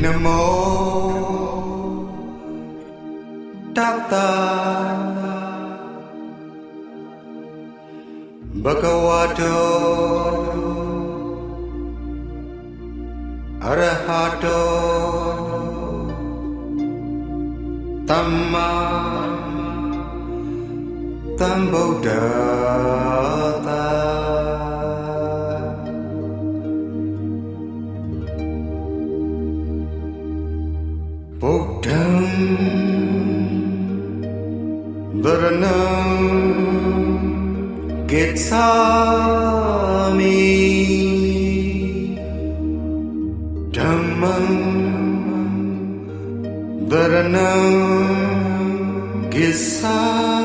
Namo Tata Bhagavato Arahato Tamma Sambuddhata Buddham Dharanam Gacchami Dhammam Dharanam Gacchami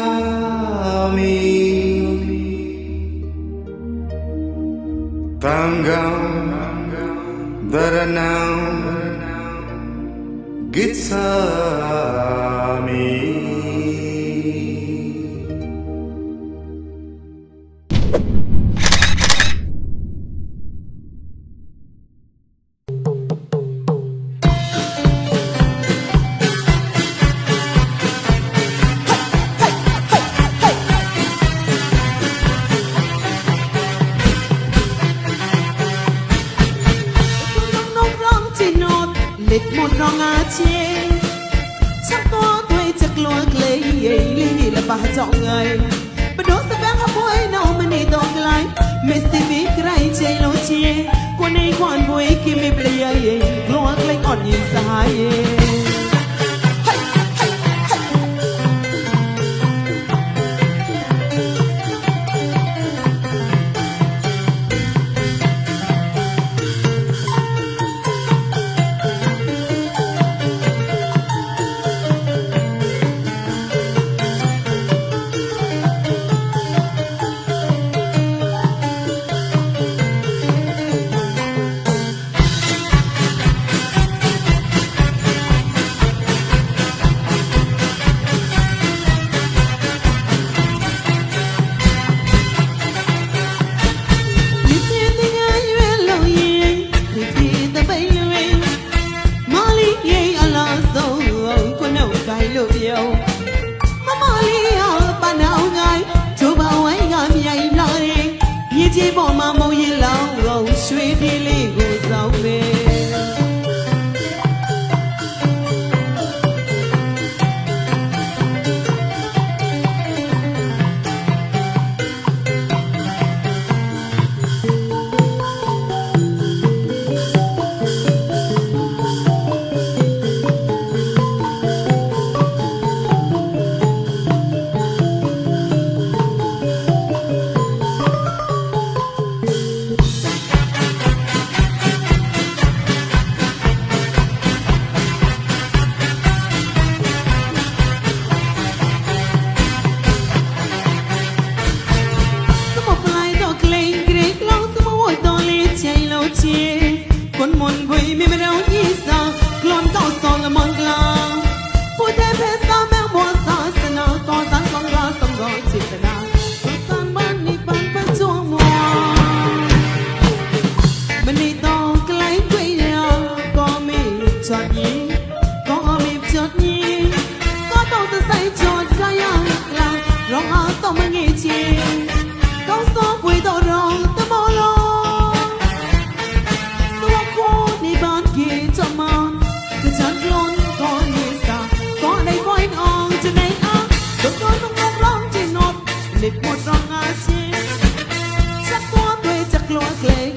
Sangam Dharanam Gacchami một rong á chê chắc có thuê chắc lúa lấy li là bà chọn người bà đố sẽ bé hấp bôi nào mà đi tông lại mẹ sẽ biết cái chê lúa chê qua này quan vui khi mẹ bây giờ lúa lấy còn nhìn xa chỉ bỏ mà màu yên lòng gầu suy đi li gù giàu về con môn vui mi đâu ý sao lon cao so là món gạo phụ thế phê sao mẹ mua sao sẽ nào con tan con gạo xong gọi chỉ là nào con ban đi ban ban chua mùa bên đi to cái lấy quay đeo có mi chọt nhí có mi chọt nhí có đâu từ say chọt cái ăn là rong áo tao mới nghe chi có số vui tao rong tao mò lo một rong á chê chắc có thuê chắc lo lệ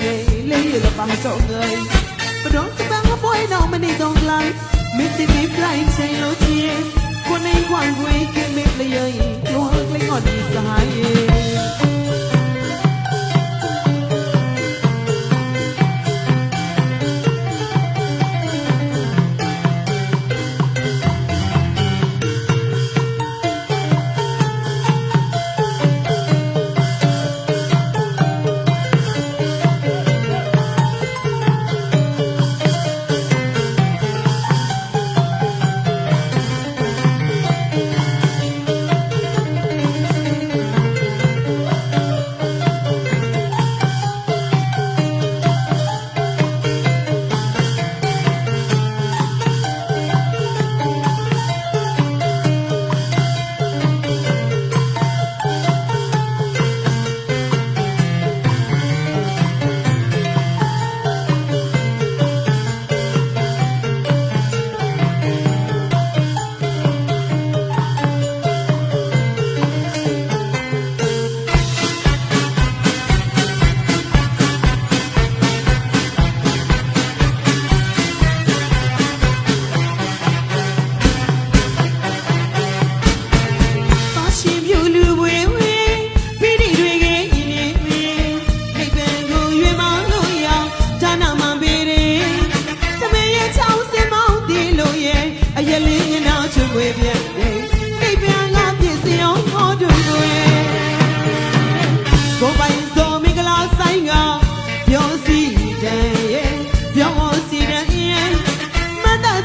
lấy là bằng chỗ người và đó sẽ bán hấp bôi nào mà đi đông lại mình tìm biết lại chạy lối chia con ấy quan vui khi mình lấy ơi lo lấy ngọn đi dài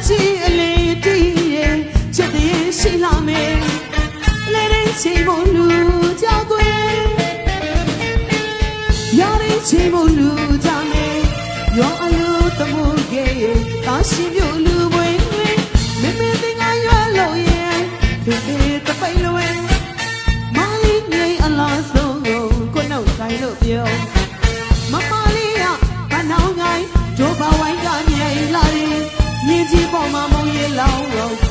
ချီအလေးတီးရဲ့ချက်တည်းရှိလာမယ်လဲတဲ့ချိန်မလူကြွယ်ရတဲ့ချိန်မလူကြမယ်ရောအလူတမှုရဲ့တာရှိမျိုးလူမွေမင်းမင်းတင်ငါရွယ်လို့ရဲ့ဖေဖေတပိတ်လွယ်မလေးငိမ့်အလားဆုံးကိုနှုတ်တိုင်းလို့ပြောမမလေးကဘနောင်းငိုင်းဒိုးဘဝိုင်းကမြိန်လာတယ်မြင်းကြီးပေါ်မှာမုံရလောင်း